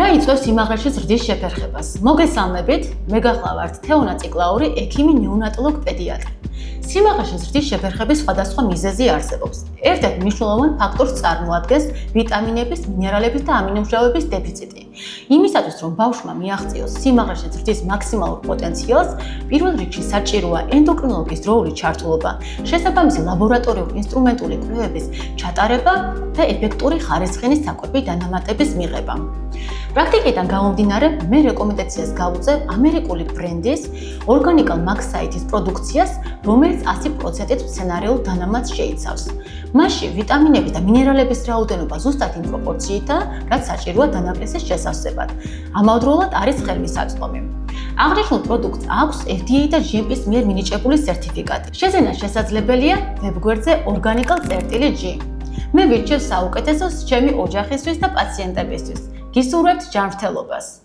რა იწვევს სიმაღლეში ზრდის შეფერხებას? მოგესალმებით, მე გახლავართ თეონა ციკლაური, ექიმი ნეონატოლოგ პედიატრი. სიმაღლეში ზრდის შეფერხების სხვადასხვა მიზეზი არსებობს. ერთ-ერთ მნიშვნელოვან ფაქტორს წარმოადგენს ვიტამინების, მინერალების და ამინომჟავების დეფიციტი. იმისათვის, რომ ბავშვმა მიაღწიოს სიმაღლეში ზრდის მაქსიმალურ პოტენციალს, პირველ რიგში საჭიროა ენდოკრინოლოგის დროული ჩართულობა, შესაბამისი ლაბორატორიული ინსტრუმენტული კვლევების ჩატარება და ეფექტური ხარისხენის საკვები დანამატების მიღება. პრაქტიკიდან გამომდინარე, მე რეკომენდაციას გავუწევ ამერიკული ბრენდის Organical Max-ის პროდუქციას, რომელიც 100%-ით მცენარეულ დანამატს შეიცავს. მასში ვიტამინების და მინერალების რაოდენობა ზუსტად იმ პროპორციითაა, რაც საჭიროა დანაკლისის შესავსებად. ამავდროულად არის ხელმისაწვდომი. აღნიშნულ პროდუქტს აქვს FDA და GMP-ის მიერ მინიჭებული სერტიფიკატი. შეზენა შესაძლებელია ვებგვერდზე organical.g. მე ვირჩევ საუკეთესოს ჩემი ოჯახისთვის და პაციენტებისთვის. გისურვებთ ჯანმრთელობას.